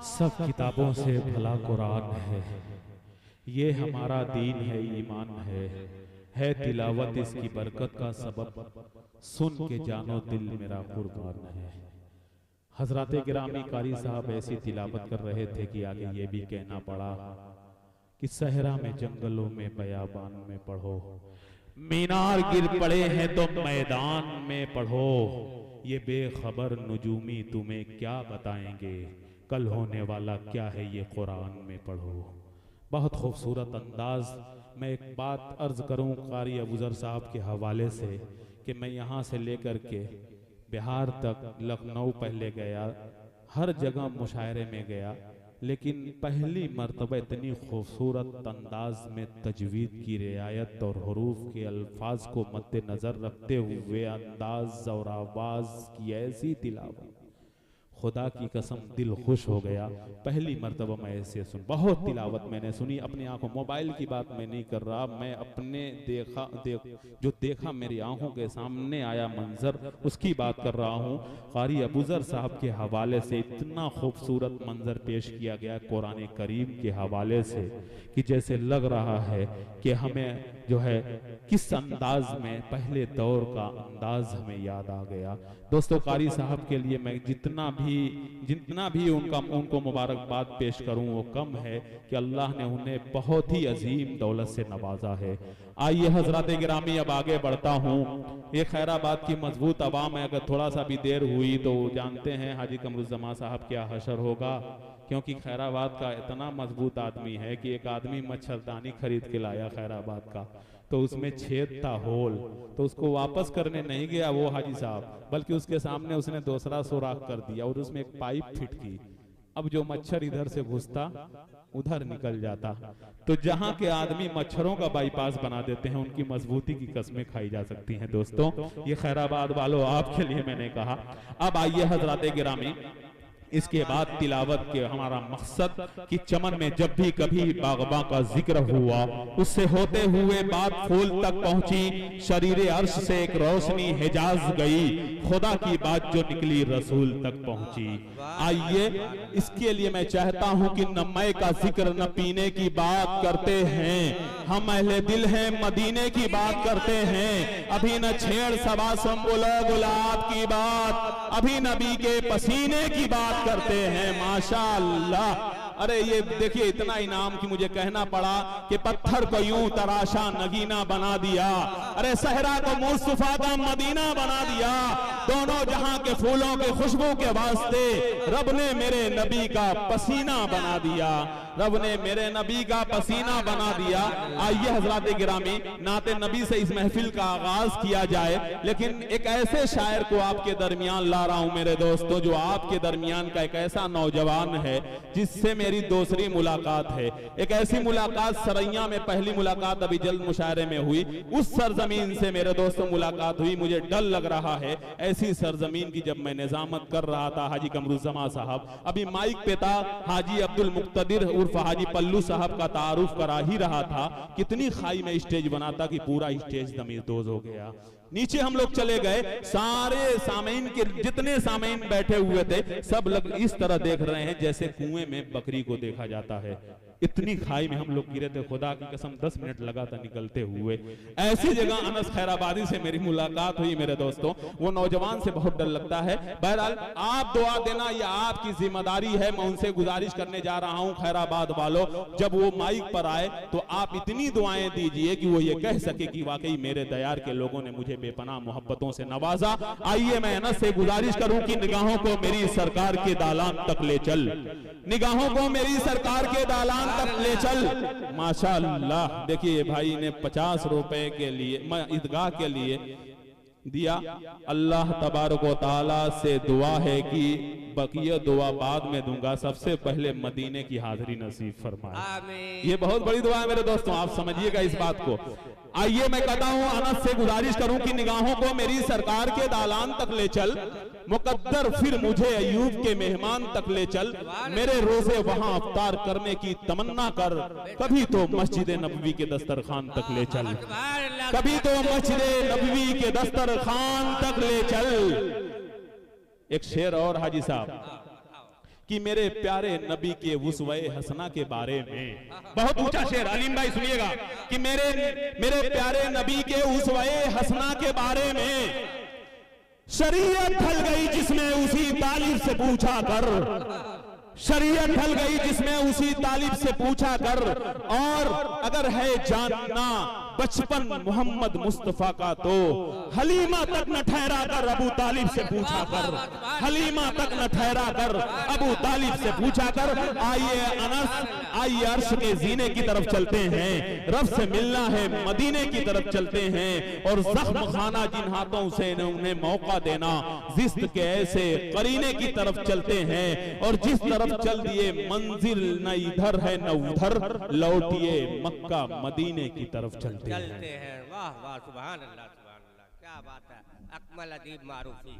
सब किताबों से भला कुरान है, ये हमारा दीन है, ईमान है तिलावत इसकी बरकत का सबब, सुन के जानो दिल मेरा कुर्बान है। हजरत गिरामी कारी साहब ऐसी तिलावत कर रहे थे कि आगे ये भी कहना पड़ा कि सहरा में, जंगलों में, बयाबान में पढ़ो, मीनार गिर पड़े हैं तो मैदान में पढ़ो, ये बेखबर नुजूमी तुम्हें क्या बताएंगे, कल होने वाला क्या है ये कुरान में पढ़ो। बहुत खूबसूरत अंदाज। मैं एक बात अर्ज करूं कारी अबूजर साहब के हवाले से कि मैं यहाँ से लेकर के बिहार तक, लखनऊ पहले गया, हर जगह मुशायरे में गया, लेकिन पहली मर्तबा इतनी खूबसूरत अंदाज में तजवीद की रियायत और हुरूफ के अल्फाज को मद्देनजर रखते हुए अंदाज और आवाज की ऐसी तिलावत, खुदा की कसम दिल खुश हो गया। पहली मर्तबा मैं ऐसे सुन, बहुत तिलावत मैंने सुनी अपनी आंखों, मोबाइल की बात मैं नहीं कर रहा, मैं अपने जो देखा मेरी आंखों के सामने आया मंजर, उसकी बात कर रहा हूँ। कारी अबूजर साहब के हवाले से इतना खूबसूरत मंजर पेश किया गया कुरान करीम के हवाले से कि जैसे लग रहा है कि हमें जो है किस अंदाज में पहले दौर का अंदाज हमें याद आ गया। दोस्तों, कारी साहब के लिए मैं जितना भी उनको मुबारकबाद पेश करूं वो कम है कि अल्लाह ने उन्हें बहुत ही अजीम दौलत से नवाजा है। आइए हजरत गिरामी, अब आगे बढ़ता हूं। ये खैराबाद की मजबूत अवाम है, अगर थोड़ा सा भी देर हुई तो जानते हैं हाजी कमरुज़्ज़मा साहब क्या हशर होगा, क्योंकि खैराबाद का इतना मजबूत आदमी है कि एक आदमी मच्छरदानी खरीद के लाया खैराबाद का, तो उसमें छेद था, होल, तो उसको वापस करने नहीं गया वो हाजी साहब, बल्कि उसके सामने उसने दूसरा सुराख कर दिया और उसमें एक पाइप फिट की। अब जो मच्छर इधर से घुसता उधर निकल जाता। तो जहां के आदमी मच्छरों का बाईपास बना देते हैं, उनकी मजबूती की कस्में खाई जा सकती हैं। दोस्तों, ये खैराबाद वालों आपके लिए मैंने कहा। अब आइए हजरत गिरामी, इसके बाद तिलावत के हमारा मकसद कि चमन में जब भी कभी बागबा का जिक्र हुआ, उससे होते हुए बात फूल तक पहुंची, शरीरे अर्श से एक रोशनी हिजाज गई, खुदा की बात जो निकली रसूल तक पहुंची। आइए, इसके लिए मैं चाहता हूं कि न मैं का जिक्र न पीने की बात करते हैं, हम अहले दिल हैं, मदीने की बात करते हैं, अभी न छेड़ सबा संबुलो गुलाब की बात, अभी नबी के पसीने की बात करते हैं। माशाअल्लाह। अरे ये देखिए, इतना इनाम कि मुझे कहना पड़ा कि पत्थर को यूं तराशा नगीना बना दिया, अरे सहरा को मुस्तफा का मदीना बना दिया, दोनों जहां के फूलों के खुशबू के वास्ते रब ने मेरे नबी का पसीना बना दिया, रब ने मेरे नबी का पसीना बना दिया। आइए हजरत गिरामी, नाते नबी से इस महफिल का आगाज किया जाए, लेकिन एक ऐसे शायर को आपके दरमियान ला रहा हूं मेरे दोस्तों, जो आपके दरमियान का एक ऐसा नौजवान है जिससे मेरी दूसरी मुलाकात है। एक ऐसी मुलाकात सरैया में पहली मुलाकात अभी जल्द मुशायरे में हुई, उस सरजमीन से मेरे दोस्तों मुलाकात हुई। मुझे डर लग रहा है ऐसी सरजमीन की, जब मैं निजामत कर रहा था, हाजी कमरुज़्ज़मा साहब अभी माइक पे था, हाजी अब्दुल मुक्तदिर उर्फ हाजी पल्लू साहब का तारुफ करा ही रहा था, कितनी खाई में स्टेज बना था कि पूरा स्टेज दमीदोज हो गया। नीचे हम लोग चले गए, सारे सामीन के जितने सामीन बैठे हुए थे सब लोग इस तरह देख रहे हैं जैसे कुएं में बकरी को देखा जाता है। इतनी खाई में हम लोग गिरे थे, खुदा की कसम 10 मिनट लगा था निकलते हुए। ऐसी जगह अनस खैराबादी से मेरी मुलाकात हुई मेरे दोस्तों। वो नौजवान से बहुत डर लगता है। बहरहाल आप दुआ देना, ये आपकी जिम्मेदारी है। मैं उनसे गुजारिश करने जा रहा हूं, खैराबाद वालों, जब वो माइक पर आए तो आप इतनी दुआएं दीजिए कि वो ये कह सके कि वाकई मेरे दयार के लोगों ने मुझे बेपनाह मोहब्बतों से नवाजा। आइए मैं अनस से गुजारिश करूं कि निगाहों को मेरी सरकार के दालान तक ले चल, निगाहों को मेरी सरकार के दालान तक ले चल। माशाअल्लाह, देखिए भाई ने 50 रुपए के लिए ईदगाह के लिए दिया। अल्लाह तबारक व तआला से दुआ है कि बकिया दुआ बाद में दूंगा, सबसे पहले मदीने की हाजिरी नसीब फरमाए। ये बहुत बड़ी दुआ है मेरे दोस्तों, आप समझिएगा इस बात को। आइए मैं कहता हूं, अनस से गुजारिश करूं कि निगाहों को मेरी सरकार के दालान तक ले चल, मुकद्दर फिर मुझे अयूब के मेहमान तक ले चल, मेरे रोजे वहां अफ्तार करने की तमन्ना कर, कभी तो मस्जिद नबवी के दस्तरखान तक ले चल, कभी तो मस्जिद नबवी के दस्तरखान तक ले चल। एक शेर और हाजी साहब कि मेरे प्यारे नबी के उस्वे हसना के बारे में, बहुत ऊंचा शेर, अलीम भाई सुनिएगा, कि मेरे प्यारे नबी के उस्वे हसना के बारे में शरीयत ढल गई जिसमें उसी तालिब से पूछा कर, शरीयत ढल गई जिसमें उसी तालिब से पूछा कर, और अगर है जानना बचपन मोहम्मद मुस्तफा का तो हलीमा तक न ठहरा कर अबू तालिब से पूछा कर, हलीमा तक न ठहरा कर अबू तालिब से पूछा कर। आइए अनस, आइए अर्श के जीने की तरफ चलते हैं, रब से मिलना है मदीने की तरफ चलते हैं, और जख्म खाना जिन हाथों से उन्हें मौका देना, जिस्त के ऐसे करीने की तरफ चलते हैं, और जिस तरफ चल दिए मंजिल न इधर है न उधर, लौटिए मक्का मदीने की तरफ चलते हैं। वाह वाह, सुभान अल्लाह, सुभान अल्लाह, क्या बात है। अकमल अदीब मारूफी।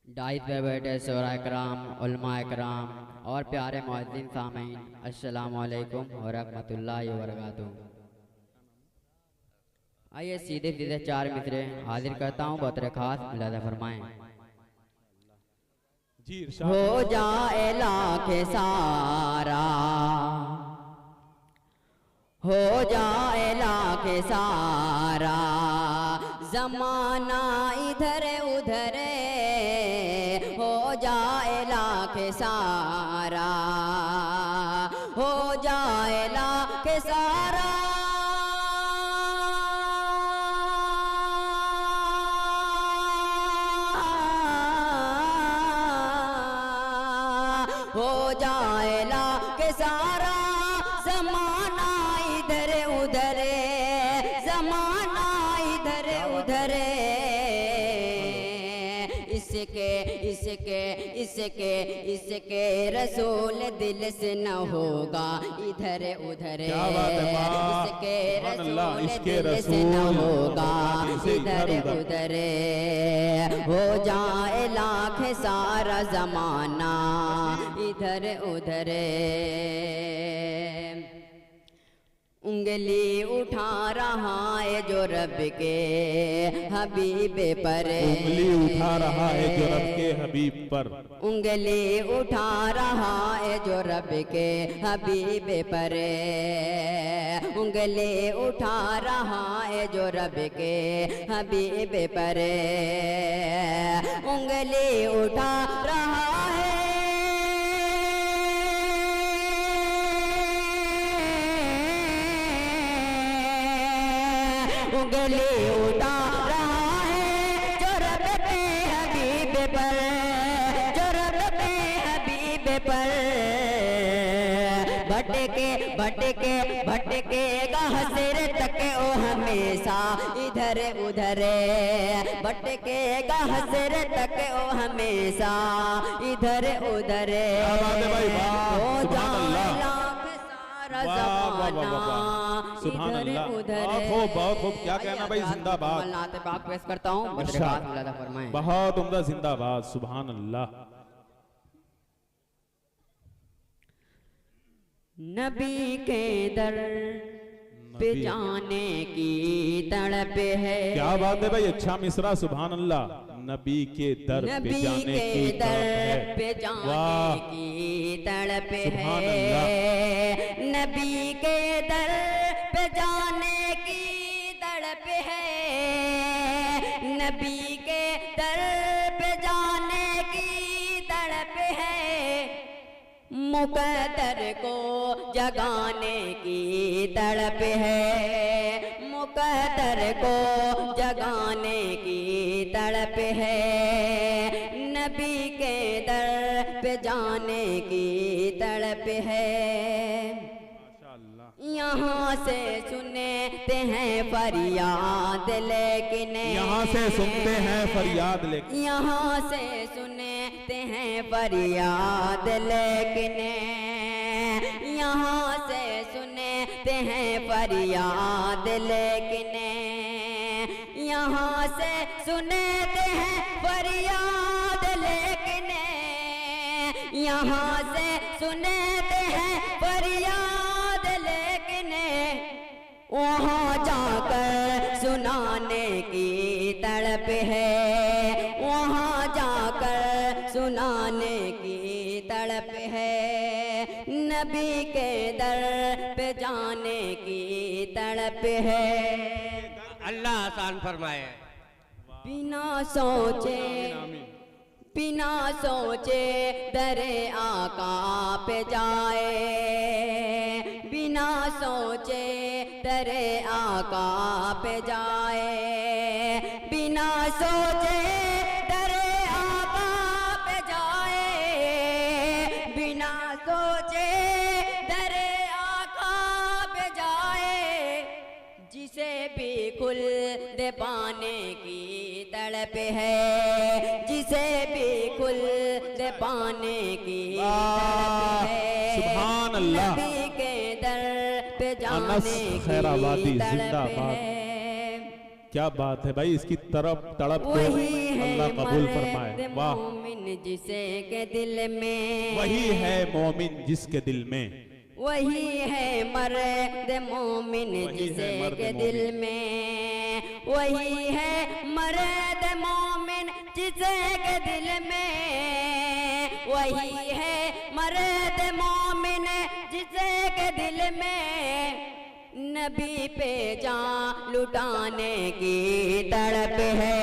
डाइट पे बैठे शोरा कराम, उलमा कराम और प्यारे मुअज्जिन सामीन, अस्सलामु अलैकुम व रहमतुल्लाहि व बरकातुहू। आइए सीधे सीधे चार मिसरे हाजिर करता हूँ, बहुत खास मुलाजा फरमाएं। हो जाए लाख सारा, हो जाए लाख सारा, जमाना इधर उधर, हो जाए लाख सारा, हो जाए लाख सारा, हो जाए लाख सारा, ज़माना इधर उधर, ज़माना इधर उधर, इसके इसके इसके इसके रसूल दिल से न होगा इधर उधर, इसके रसूल दिल से न होगा इधर उधर, हो जाए लाख सारा ज़माना इधर उधर। उंगली उठा रहा है जो रब के हबीब पर, उंगली उठा रहा है जो रब के हबीब पर, उंगली उठा रहा है जो रब के हबीब पर, उंगली उठा रहा है जो रब के हबीब पर, उंगली उठा रहा है, उंगली उठा रहा है जो रब के हबीब पर, जो रब के हबीब पर, भटके भटके भटकेगा हसर तक ओ हमेशा इधर उधर, भटकेगा हसर तक ओ हमेशा इधर उधर, हो जाए लाख सारा ज़माना इधर उधर। बहुत खूब, क्या कहना भाई, जिंदाबाद। नाते पाक पेश करता हूँ, बहुत उम्दा, जिंदाबाद, सुभान अल्लाह। नबी के दर पे जाने की तड़प है, क्या बात है भाई, अच्छा मिसरा, सुभान अल्लाह। नबी के दर पे जाने की तड़प है, नबी के दर पे जाने की तड़प है, नबी के दर पे जाने की तड़प है, मुकद्दर को जगाने की तड़प है, मुकद्दर को जगाने की तड़प है, नबी के दर पे जाने की तड़प है। यहाँ से सुनते हैं फरियाद लेकिन, यहाँ से सुनते हैं फरियाद लेकिन, यहाँ से सुनते हैं फरियाद, लेकिन यहाँ से सुनते हैं फरियाद, लेकिन यहाँ से सुनते हैं फरियाद, लेकिन यहाँ से सुनते हैं फरियाद, लेकिन वहाँ जाकर सुनाने की तड़प है, वहाँ जाकर सुनाने की तड़प है, नबी के दर पे जाने की तड़प है। अल्लाह आसान फरमाए। बिना सोचे दरे आका पे जाए, बिना सोचे दरे आका पे जाए, बिना सोचे दरे आका पे जाए, बिना सोचे दरे आका पे जाए, जिसे भी खुल दे पाने की तड़प है, जिसे भी खुल दे पाने की तड़प है, सुभान अल्लाह। नबी के दर पे जाने अनस की खैराबादी तड़प जिंदाबाद। है। क्या बात है भाई, इसकी तरफ तड़प को वही है अल्लाह कबूल मर्द फरमाए। वाह, मोमिन जिसे के दिल में, वही है मोमिन जिसके दिल में, वही है मर्द मोमिन जिसे के दिल में, वही है मर्द मोमिन जिसे के दिल में, वही है मर्द मोमिन जिसे के दिल में, नबी पे जान लुटाने की तड़प है,